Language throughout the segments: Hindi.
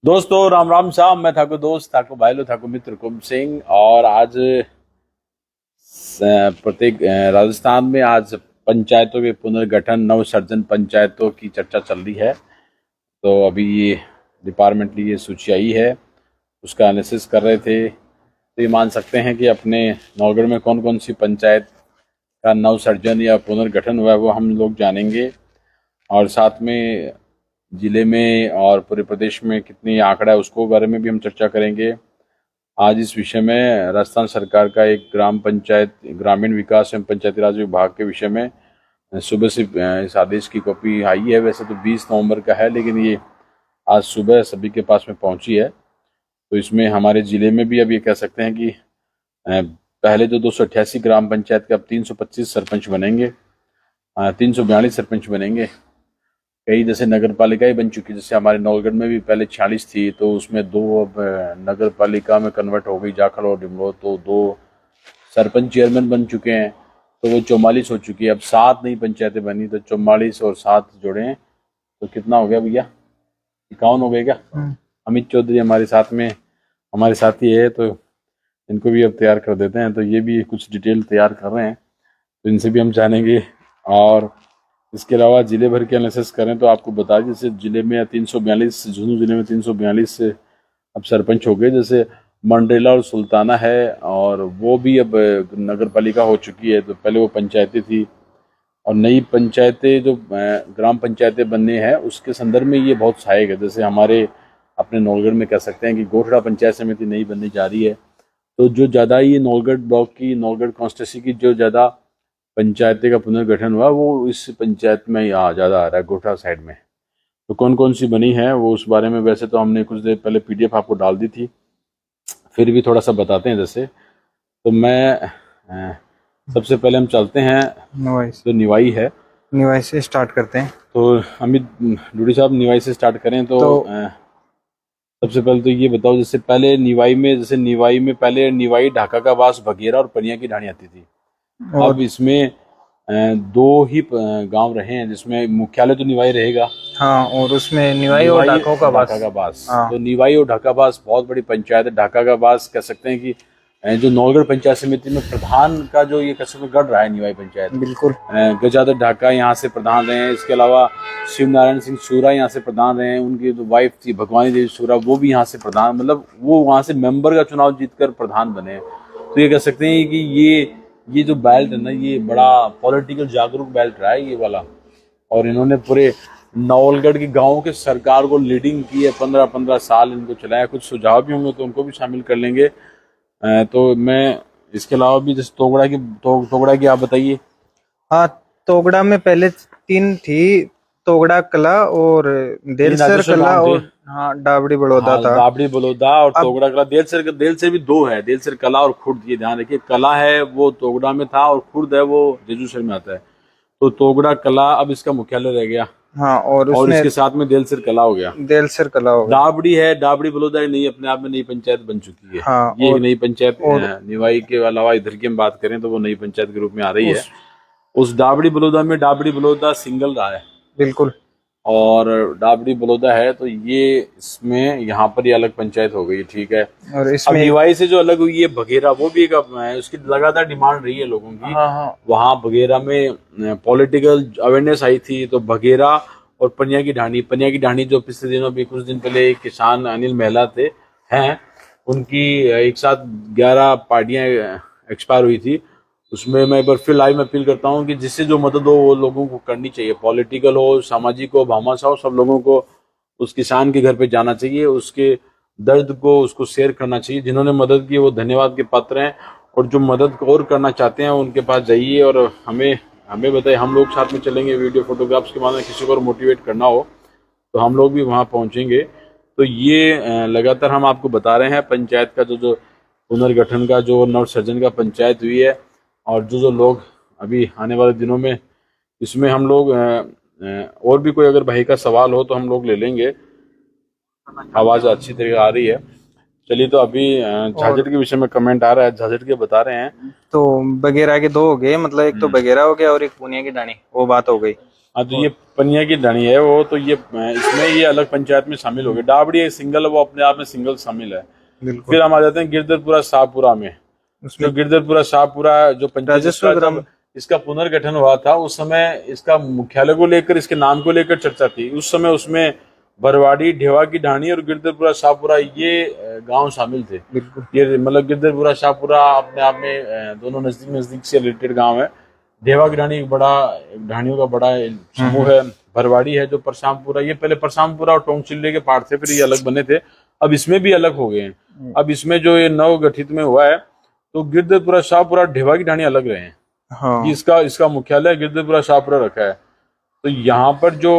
दोस्तों राम राम साहब, मैं ठाकुर दोस्त ठाकुर भाईलो ठाकुर मित्र कुम सिंह। और आज प्रत्येक राजस्थान में आज पंचायतों के पुनर्गठन नवसृजन पंचायतों की चर्चा चल रही है। तो अभी ये डिपार्टमेंटली ये सूची आई है, उसका एनालिसिस कर रहे थे। तो ये मान सकते हैं कि अपने नौगढ़ में कौन कौन सी पंचायत का नवसृजन या पुनर्गठन हुआ है वो हम लोग जानेंगे, और साथ में जिले में और पूरे प्रदेश में कितनी आंकड़ा है उसको बारे में भी हम चर्चा करेंगे। आज इस विषय में राजस्थान सरकार का एक ग्राम पंचायत ग्रामीण विकास एवं पंचायती राज विभाग के विषय में सुबह से इस आदेश की कॉपी आई है। वैसे तो 20 नवंबर का है, लेकिन ये आज सुबह सभी के पास में पहुंची है। तो इसमें हमारे जिले में भी अब ये कह सकते हैं कि पहले जो 288 ग्राम पंचायत के अब 325 सरपंच बनेंगे, 342 सरपंच बनेंगे। कई जैसे नगर पालिकाएं बन चुकी, जैसे हमारे नौगढ़ में भी पहले 46 थी, तो उसमें 2 अब नगर पालिका में कन्वर्ट हो गई, जाखल और डिमरो। तो 2 सरपंच चेयरमैन बन चुके हैं, तो वो 44 हो चुकी है। अब 7 नई पंचायतें बनी, तो 44 और 7 जोड़े तो कितना हो गया भैया? 51 हो गए क्या? अमित चौधरी हमारे साथ में हमारे साथी है, तो इनको भी अब तैयार कर देते हैं। तो ये भी कुछ डिटेल तैयार कर रहे हैं, तो इनसे भी हम जानेंगे। और इसके अलावा जिले भर के एनालिसिस करें तो आपको बता दें, जैसे जिले में 342 झुंझुनू जिले में 342 अब सरपंच हो गए। जैसे मंडरेला और सुल्ताना है, और वो भी अब नगर पालिका हो चुकी है। तो पहले वो पंचायतें थी, और नई पंचायतें जो ग्राम पंचायतें बनने हैं उसके संदर्भ में ये बहुत सहायक है। जैसे हमारे अपने नौगढ़ में कह सकते हैं कि गोठड़ा पंचायत समिति नई बनने जा रही है। तो जो ज़्यादा ये नौगढ़ ब्लॉक की, नौगढ़ कॉन्स्टिट्यूंसी की जो ज़्यादा पंचायतें का पुनर्गठन हुआ वो इस पंचायत में यहाँ ज़्यादा आ रहा है, गोठा साइड में। तो कौन कौन सी बनी है वो उस बारे में वैसे तो हमने कुछ देर पहले पीडीएफ आपको डाल दी थी, फिर भी थोड़ा सा बताते हैं। जैसे तो मैं सबसे पहले हम चलते हैं तो निवाई है, निवाई से स्टार्ट करते हैं। तो अमित डूडी साहब निवाई से स्टार्ट करें तो सबसे पहले तो ये बताओ, जैसे पहले निवाई में, जैसे निवाई में पहले निवाई, ढाका का बास, बघेरा और पनिया की ढाणी आती थी। अब इसमें 2 ही गांव रहे हैं, जिसमें मुख्यालय तो निवाई रहेगा। हाँ, और उसमें निवाई और ढाका का बास। हाँ। तो निवाई और ढाका बास बहुत बड़ी पंचायत है। ढाका का बास कह सकते हैं कि जो नौगढ़ पंचायत समिति में प्रधान का जो ये कह सकते गढ़ रहा है निवाई पंचायत। बिल्कुल। गजाधर ढाका यहाँ से प्रधान रहे हैं। इसके अलावा शिव नारायण सिंह सूरा यहाँ से प्रधान रहे हैं। उनकी जो वाइफ थी भगवानी देवी सूरा, वो भी यहाँ से प्रधान, मतलब वो वहाँ से मेंबर का चुनाव जीतकर प्रधान बने। तो ये कह सकते हैं कि ये जो बेल्ट है ना, ये बड़ा पॉलिटिकल जागरूक बेल्ट रहा है ये वाला। और इन्होंने पूरे नवलगढ़ के गांवों के सरकार को लीडिंग की है, 15-15 साल इनको चलाया। कुछ सुझाव भी होंगे तो उनको भी शामिल कर लेंगे। तो मैं इसके अलावा भी जैसे तोगड़ा की आप बताइए। हाँ, तोगड़ा में पहले 3 थी, तोगड़ा कला और देलसर कला और डाबड़ी बड़ौदा था। डाबड़ी बड़ौदा और तोगड़ा कला। देलसर भी 2 है, देलसर कला और खुर्द। ये ध्यान रखिए, कला है वो तोगड़ा में था और खुर्द है वो जेजूसर में आता है। तो तोगड़ा कला अब इसका मुख्यालय रह गया। हाँ, और इसके साथ में देलसर कला हो गया। डाबड़ी है, डाबड़ी बलौदा नहीं, अपने आप में नई पंचायत बन चुकी है। हाँ, ये एक नई पंचायत निवाई के अलावा इधर की हम बात करें तो वो नई पंचायत के रूप में आ रही है। उस डाबड़ी बलौदा में डाबड़ी बलौदा सिंगल रहा है। बिल्कुल। और डाबड़ी बलौदा है, तो ये इसमें यहाँ पर ये अलग पंचायत हो गई, ठीक है। और इसमें निवाई से जो अलग हुई है बघेरा, वो भी एक उसकी लगातार डिमांड रही है लोगों की। वहाँ बघेरा में पॉलिटिकल अवेयरनेस आई थी। तो बघेरा और पनिया की ढाणी जो पिछले दिनों भी कुछ दिन पहले एक किसान अनिल महिला थे हैं, उनकी एक साथ 11 पार्टियां एक्सपायर हुई थी। उसमें मैं एक बार फिर लाइव में अपील करता हूँ कि जिससे जो मदद हो वो लोगों को करनी चाहिए, पॉलिटिकल हो, सामाजिक हो, भामाशाह हो, सब लोगों को उस किसान के घर पे जाना चाहिए, उसके दर्द को उसको शेयर करना चाहिए। जिन्होंने मदद की वो धन्यवाद के पात्र हैं, और जो मदद और करना चाहते हैं उनके पास जाइए और हमें बताइए। हम लोग साथ में चलेंगे, वीडियो फोटोग्राफ्स के माध्यम से किसी को मोटिवेट करना हो तो हम लोग भी वहाँ पहुँचेंगे। तो ये लगातार हम आपको बता रहे हैं पंचायत का जो पुनर्गठन का, जो नवसृजन का पंचायत हुई है, और जो लोग अभी आने वाले दिनों में इसमें हम लोग और भी कोई अगर भाई का सवाल हो तो हम लोग ले लेंगे। आवाज अच्छी तरीके आ रही है। चलिए, तो अभी झाझड़ के विषय में कमेंट आ रहा है, झाझड़ के बता रहे हैं। तो बघेरा के 2 हो गए, मतलब एक तो बघेरा हो गया और एक पुनिया की ढाणी, वो बात हो गई। हाँ, तो ये पनिया की ढाणी है वो, तो ये इसमें ये अलग पंचायत में शामिल हो गए। डाबड़ी एक सिंगल है, वो अपने आप में सिंगल शामिल है। बिल्कुल। फिर हम आ जाते हैं गिरधरपुरा शाहपुरा में। जो गिरधरपुरा शाहपुरा जो पंचायत इसका पुनर्गठन हुआ था, उस समय इसका मुख्यालय को लेकर, इसके नाम को लेकर चर्चा थी। उस समय उसमें बरवाड़ी, ढेवा की ढाणी और गिरधरपुरा शाहपुरा ये गांव शामिल थे। ये मतलब गिरधरपुरा शाहपुरा अपने आप में दोनों नजदीक नजदीक से रिलेटेड गांव है। ढेवा की ढाणी एक ढाणियों का बड़ा समूह है। भरवाड़ी है जो परशामपुरा, ये पहले परशामपुरा और टोंगचिल्ले के पार्ट थे, फिर ये अलग बने थे, अब इसमें भी अलग हो गए हैं। अब इसमें जो ये नव गठित में हुआ है, तो गिरधरपुरा शाहपुरा ढेवा की ढाणी अलग रहे हैं। हाँ। इसका मुख्यालय गिरधरपुरा शाहपुरा रखा है। तो यहाँ पर जो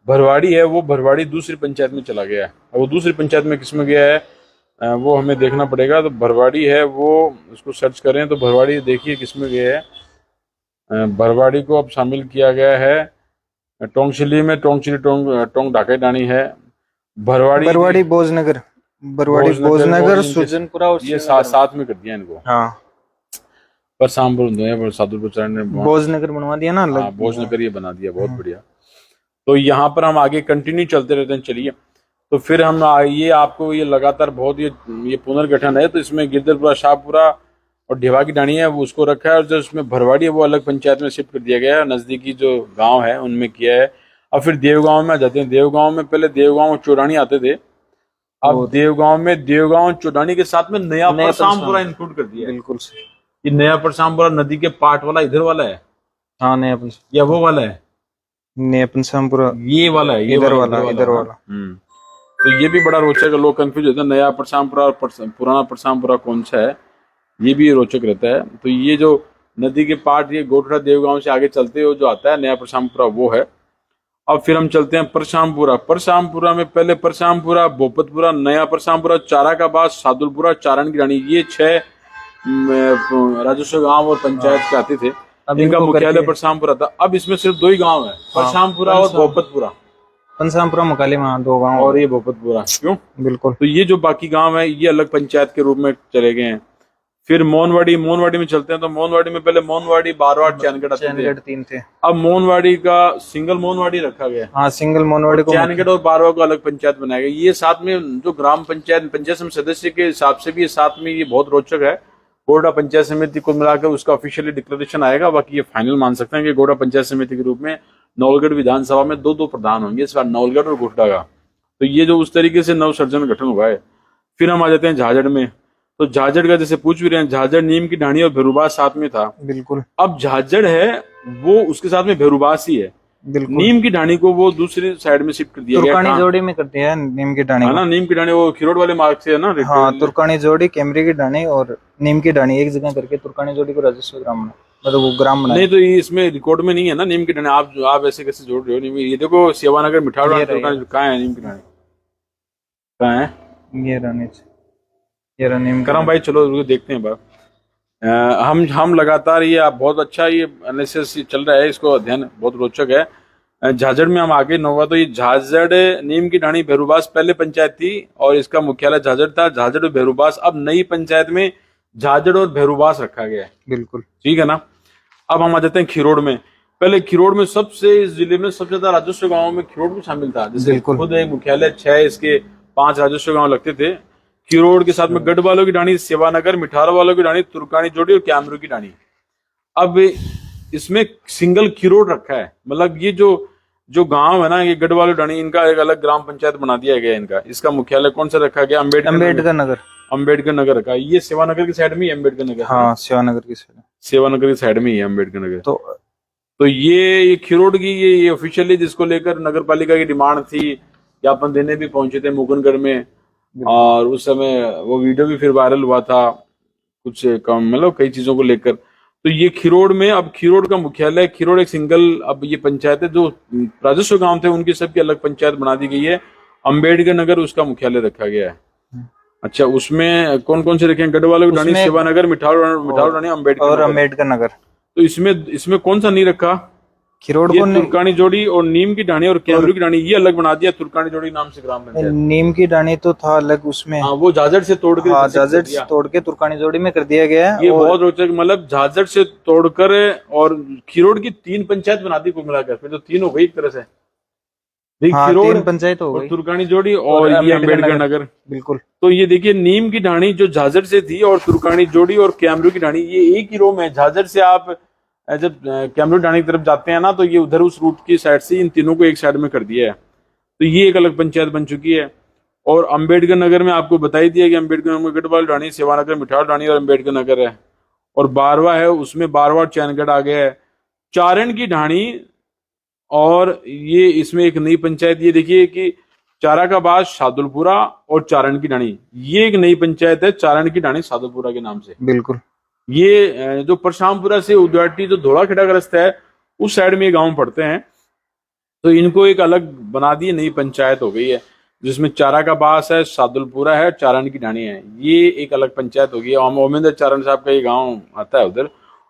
भरवाड़ी है, वो भरवाड़ी दूसरी पंचायत में चला गया है। वो दूसरी पंचायत में किस में गया है वो हमें देखना पड़ेगा। तो भरवाड़ी है वो, उसको सर्च करें तो भरवाड़ी देखिए किस में गया है। भरवाड़ी को अब शामिल किया गया है टोंगचिल्ली में। टोंग ढाका ढाणी है। भरवाड़ी भोजनगर, सुजनपुरा, ये साथ में कर दिया इनको। हाँ, पर सांबर साधुपुर ने भोजनगर बनवा दिया ना। हाँ, भोजनगर ये बना दिया, बहुत बढ़िया। तो यहाँ पर हम आगे कंटिन्यू चलते रहते हैं। चलिए, तो फिर हम ये आपको ये लगातार बहुत ये पुनर्गठन है। तो इसमें गिरधरपुरा शाहपुरा और ढेवा की ढाणी है वो उसको रखा है, और जो इसमें भरवाड़ी है वो अलग पंचायत में शिफ्ट कर दिया गया है। नजदीकी जो गांव है उनमें किया है। अब फिर देवगांव में आ जाते हैं। देवगांव में पहले देवगांव चौड़ानी आते थे। अब देवगांव चौड़ानी के साथ में नया परसामपुरा इंक्लूड कर दिया है। बिल्कुल। ये नया परसामपुरा नदी के पाट वाला इधर वाला है। हाँ, नया या वो वाला है, नया परसामपुरा ये वाला है, इधर वाला। तो ये भी बड़ा रोचक है, लोग कंफ्यूज होते हैं नया परसामपुरा और पुराना परसामपुरा कौन सा है, ये भी रोचक रहता है। तो ये जो नदी के पाट, ये गोठड़ा देवगांव से आगे चलते हुए जो आता है नया परसामपुरा, वो है। अब फिर हम चलते हैं परसामपुरा में पहले परसामपुरा, भोपतपुरा, नया परसामपुरा, चारा का बास, सादुलपुरा, चारण की रानी, ये 6 राजस्व गांव और पंचायत के आते थे। इनका मुख्यालय परसामपुरा था। अब इसमें सिर्फ 2 ही गांव है, परसामपुरा और भोपतपुरा। परसामपुरा मुकाले में 2 गांव और ये भोपतपुरा। क्यों? बिल्कुल। तो ये जो बाकी गांव है ये अलग पंचायत के रूप में चले गए हैं। फिर मोनवाड़ी में चलते हैं। तो मोनवाड़ी में पहले मोनवाड़ी, बारवाड़, चैनगढ़ 3 थे। अब मोनवाड़ी का सिंगल मोनवाड़ी रखा गया। हाँ, सिंगल मोनवाड़ी को चैनगढ़ और बारवाड़ को अलग पंचायत बनाया गया। ये साथ में जो ग्राम पंचायत समिति सदस्य के हिसाब से भी साथ में ये बहुत रोचक है। गोड़ा पंचायत समिति को मिलाकर उसका ऑफिशियली डिक्लेरेशन आएगा। बाकी ये फाइनल मान सकते हैं कि गोड़ा पंचायत समिति के रूप में नौलगढ़ विधानसभा में 2 प्रधान होंगे, इस बार नौलगढ़ और गोठड़ा का। तो ये जो उस तरीके से नवसर्जन गठन हुआ है। फिर हम आ जाते हैं झाझड़ में। तो झाझड़ का जैसे पूछ भी रहे हैं, झाझड़ नीम की ढाणी और भेरूबास साथ में था। बिल्कुल। अब झाझड़ है वो उसके साथ में भेरूबास ही है। बिल्कुल। नीम की ढाणी को वो दूसरी साइड में शिफ्ट कर दिया गया। तुर्कानी जोड़ी में कर दिया है नीम की ढाणी, है ना। नीम की ढाणी वो खिरोड़ वाले मार्ग से है ना। हाँ, तुर्कानी जोड़ी, कैमरे की ढाणी और नीम की ढाणी एक जगह करके तुर्कानी जोड़ी को राजस्व ग्राम मतलब वो ग्राम बना। नहीं, तो ये इसमें रिकॉर्ड में नहीं है ना नीम की ढाणी। आप ऐसे कैसे जोड़ रहे हो? नीम ये देखो, सेवानगर मिठाड़ कहाँ है नीम की ढाणी? कहाँ है? ये नीम करम भाई। चलो देखते हैं बात। हम लगातार ये बहुत अच्छा ये एनालिसिस चल रहा है, इसको अध्ययन बहुत रोचक है। झाझड़ में हम आगे नौवा। तो ये झाझड़ नीम की ढाणी भेरूबास पहले पंचायत थी और इसका मुख्यालय झाझड़ था। झाझड़ और भेरूबास, अब नई पंचायत में झाझड़ और भेरूबास रखा गया है। बिल्कुल, ठीक है ना। अब हम आ जाते हैं खिरोड़ में। पहले खिरोड़ में सबसे, इस जिले में सबसे ज्यादा राजस्व गांव में खिरोड़ भी शामिल था। जैसे खुद एक मुख्यालय 6 इसके 5 राजस्व गांव लगते थे। खिरोड़ के साथ में गढ़ वालों की ढाणी, सेवानगर, मिठारा वालों की ढाणी, तुर्कानी जोड़ी और कैमरू की ढाणी। अब इसमें सिंगल खिरोड़ रखा है। मतलब ये जो गांव है ना, ये गढ़ वालों ढाणी, इनका एक अलग ग्राम पंचायत बना दिया गया इनका। इसका मुख्यालय कौन सा रखा गया? अम्बेडकर नगर रखा। ये सेवानगर की साइड में ही अम्बेडकर नगर। हाँ, सेवानगर की साइड में ही है अम्बेडकर नगर। तो ये खिरोड़ की ये ऑफिशियली जिसको लेकर नगर पालिका की डिमांड थी, ज्ञापन देने भी पहुंचे थे मुकुंदगढ़ में। और उस समय वो वीडियो भी फिर वायरल हुआ था कुछ कम, मतलब कई चीजों को लेकर। तो ये खिरोड़ में, अब खिरोड़ का मुख्यालय, खिरोड़ एक सिंगल, अब ये पंचायत है जो राजस्व गांव थे उनकी सबकी अलग पंचायत बना दी गई है। अम्बेडकर नगर उसका मुख्यालय रखा गया है। अच्छा, उसमें कौन कौन से रखे हैं? गढ़ वालों की ढाणी, सेवानगर, मिठाड़ ढाणी, अम्बेडकर नगर। तो इसमें कौन सा नहीं रखा? खिरोड़ ये को तुर्कानी जोड़ी और नीम की ढाणी और कैमरू की ढाणी ये अलग बना दिया तुर्कानी जोड़ी नाम से ग्राम पंचायत। नीम की ढाणी तो था अलग उसमें। हाँ वो झाझड़ से तोड़ के हाँ, इधर से कर जाजर दिया। तोड़ के तुर्कानी जोड़ी में कर दिया गया है। ये और बहुत रोचक, मतलब झाझड़ से तोड़कर और खिरोड़ की 3 पंचायत बना दी कुल मिलाकर, फिर तो 3 हो गई एक तरह से। देखिए हाँ, खिरोड़ 3 पंचायत हो और गई। तुर्कानी जोड़ी और और ये अम्बेडकर अम्बेडकर नगर। नगर। बिल्कुल। तो ये देखिए नीम की ढाणी जो झाझड़ से थी और तुर्कानी जोड़ी और कैमरू की ढाणी ये एक ही रो में। झाझड़ से आप जब कैमरू ढाणी की तरफ जाते हैं ना तो ये उधर उस रूट की साइड से इन तीनों को एक साइड में कर दिया है। तो ये एक अलग पंचायत बन चुकी है। और अम्बेडकर नगर में आपको बता ही दिया कि अम्बेडकर नगर में गढ़वाल ढाणी, सेवानगर मिठाल ढाणी और अम्बेडकर नगर है। और बारवा है उसमें बारवा और चैनगढ़ आ गया है। चारण की ढाणी और ये इसमें एक नई पंचायत, ये देखिए कि चारा का बास शादुलपुरा और चारण की ढाणी, ये एक नई पंचायत है चारण की ढाणी शादुलपुरा के नाम से। बिल्कुल। ये जो परशामपुरा से उद्याटी जो धोला खेड़ा का रास्ता है उस साइड में ये गांव पड़ते हैं। तो इनको एक अलग बना दी, नई पंचायत हो गई है जिसमें चारा का बास है, शादुलपुरा है, चारण की ढाणी है, ये एक अलग पंचायत हो गई है। ओमेंद्र चारण साहब का ये गांव आता है उधर।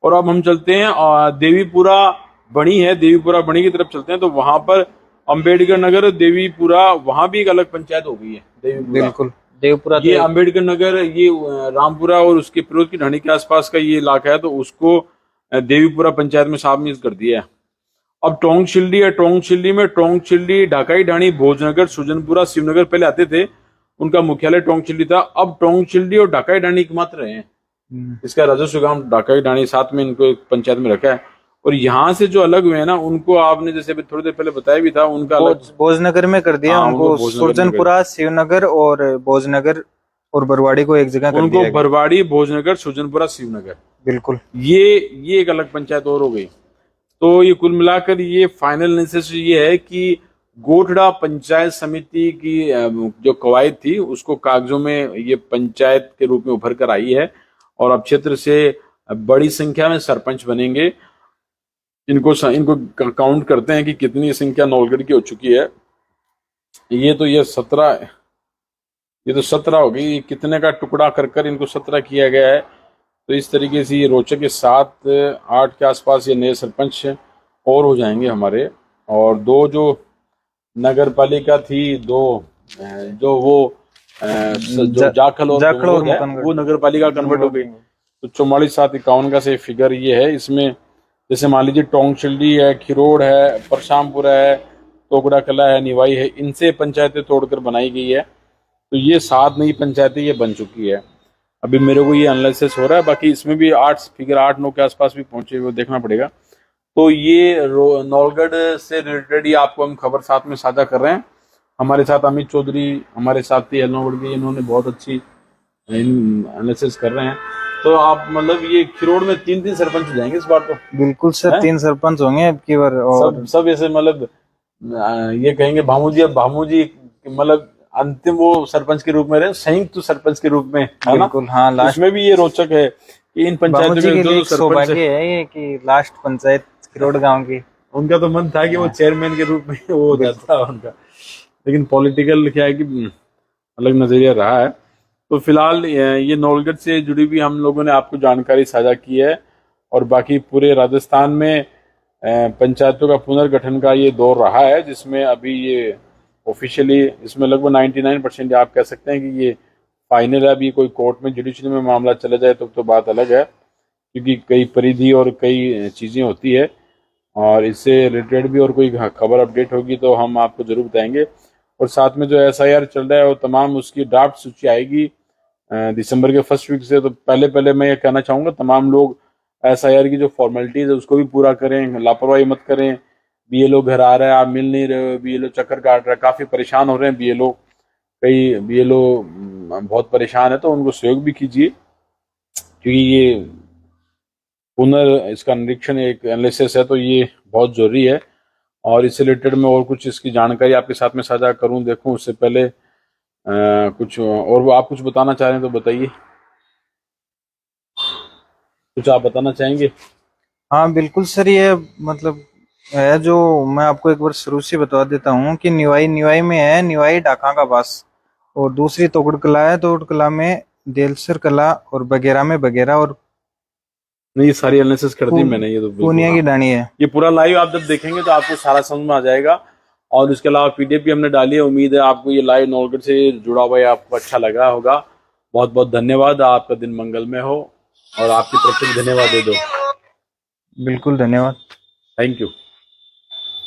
और अब हम चलते हैं देवीपुरा बणी है, देवीपुरा बणी की तरफ चलते हैं तो वहां पर अम्बेडकर नगर देवीपुरा वहां भी एक अलग पंचायत हो गई है देवीपुरा। बिल्कुल। देवपुरा ये अम्बेडकर नगर ये रामपुरा और उसके फिरोज की ढाणी के आसपास का ये इलाका है तो उसको देवीपुरा पंचायत में शामिल कर दिया है। अब टोंग शिल्डी है, टोंग शिल्डी में टोंग शिल्डी ढाकाई ढाणी भोजनगर सुजनपुरा शिवनगर पहले आते थे, उनका मुख्यालय टोंग शिल्डी था। अब टोंग शिल्डी और ढाकाई ढाणी एकमात्र हैं। इसका राजस्व गांव ढाकाई ढाणी साथ में इनको एक पंचायत में रखा है। और यहाँ से जो अलग हुए हैं ना उनको आपने जैसे थोड़ी देर पहले बताया भी था उनका अलग भोजनगर में कर दिया। हाँ, उनको भोजनगर में सुरजनपुरा, शिवनगर और भोजनगर और बरवाड़ी को एक जगह कर उनको दिया गया। बरवाड़ी, भोजनगर, सुजनपुरा, शिवनगर। बिल्कुल। ये एक अलग पंचायत और हो गई। तो ये कुल मिलाकर ये फाइनल एनालिसिस ये है कि गोठड़ा पंचायत समिति की जो कवायद थी उसको कागजों में ये पंचायत के रूप में उभर कर आई है। और अब क्षेत्र से बड़ी संख्या में सरपंच बनेंगे। इनको काउंट करते हैं कि कितनी संख्या नौलगढ़ की हो चुकी है। ये तो 17 हो गई। कितने का टुकड़ा कर इनको 17 किया गया है। तो इस तरीके से ये रोचक के 7-8 के आसपास ये नए सरपंच और हो जाएंगे हमारे। और 2 जो नगर पालिका थी, 2 जो वो जो जाखल और वो नगर पालिका कन्वर्ट हो गई। तो 44,751 का से फिगर ये है। इसमें जैसे मान लीजिए टोंग शिल्डी है, खिरोड़ है, परशामपुरा है, तोगड़ा कला है, निवाई है, इनसे पंचायतें तोड़कर बनाई गई है। तो ये 7 नई पंचायतें ये बन चुकी है। अभी मेरे को ये एनालिसिस हो रहा है, बाकी इसमें भी 8-9 के आसपास भी पहुंचे हुए देखना पड़ेगा। तो ये नौलगढ़ से रिलेटेड ये आपको हम खबर साथ में साझा कर रहे हैं। हमारे साथ अमित चौधरी हमारे साथी नौलगढ़ के, इन्होंने बहुत अच्छी एनालिसिस कर रहे हैं। तो आप मतलब ये खिरोड़ में 3 सरपंच हो जाएंगे इस बार तो। बिल्कुल सर, 3 सरपंच होंगे अब की बार। और सब ऐसे मतलब ये कहेंगे भामू जी, अब भामू जी मतलब अंतिम वो सरपंच के रूप में रहे, संयुक्त सरपंच के रूप में, है ना? बिल्कुल। हाँ, लास्ट इसमें भी ये रोचक है कि इन पंचायतों में जो सौभाग्य है ये कि लास्ट पंचायत खिरोड़ गांव की। उनका तो मन था कि वो चेयरमैन के रूप में वो हो जाता उनका, लेकिन पॉलिटिकल क्या है कि अलग नजरिया रहा है। तो फिलहाल ये नौलगढ़ से जुड़ी भी हम लोगों ने आपको जानकारी साझा की है। और बाकी पूरे राजस्थान में पंचायतों का पुनर्गठन का ये दौर रहा है, जिसमें अभी ये ऑफिशियली इसमें लगभग 99% आप कह सकते हैं कि ये फाइनल है। अभी कोई कोर्ट में जुडिशरी में मामला चला जाए तो बात अलग है, क्योंकि कई परिधि और कई चीज़ें होती है। और इससे रिलेटेड भी और कोई खबर अपडेट होगी तो हम आपको जरूर बताएंगे। और साथ में जो SIR चल रहा है वो तमाम उसकी ड्राफ्ट सूची आएगी दिसंबर के फर्स्ट वीक से। तो पहले मैं ये कहना चाहूँगा तमाम लोग SIR की जो फॉर्मेलिटीज है उसको भी पूरा करें, लापरवाही मत करें। BLO घर आ रहा है, आप मिल नहीं रहे हो, BLO चक्कर काट रहा है, काफ़ी परेशान हो रहे हैं BLO, कई BLO बहुत परेशान है। तो उनको सहयोग भी कीजिए, क्योंकि ये इसका निरीक्षण एक एनालिसिस है तो ये बहुत ज़रूरी है। और इससे रिलेटेड मैं और कुछ इसकी जानकारी आपके साथ में साझा करूं देखूं उससे पहले कुछ और वो आप कुछ बताना चाह रहे हैं तो बताइए। कुछ आप बताना चाहेंगे? हाँ बिल्कुल सर, ये मतलब है जो मैं आपको एक बार शुरू से बता देता हूँ कि निवाई में है निवाई ढाका का बास, और दूसरी तोगड़ कला है, तोगड़ कला में देलसर कला, और बगेरा में बगेरा, और नहीं, ये सारी एनालिसिस कर दी मैंने, ये तो बिल्कुल, पूर्णिया की डाणी है। ये पूरा लाइव आप जब देखेंगे तो आपको सारा समझ में आ जाएगा। और इसके अलावा पीडीएफ भी हमने डाली है। उम्मीद है आपको ये लाइव नॉलेज से जुड़ा हुआ आपको अच्छा लगा होगा। बहुत बहुत धन्यवाद। आपका दिन मंगलमय हो। और आपकी तरफ से भी धन्यवाद दे दो। बिल्कुल, धन्यवाद। Thank you.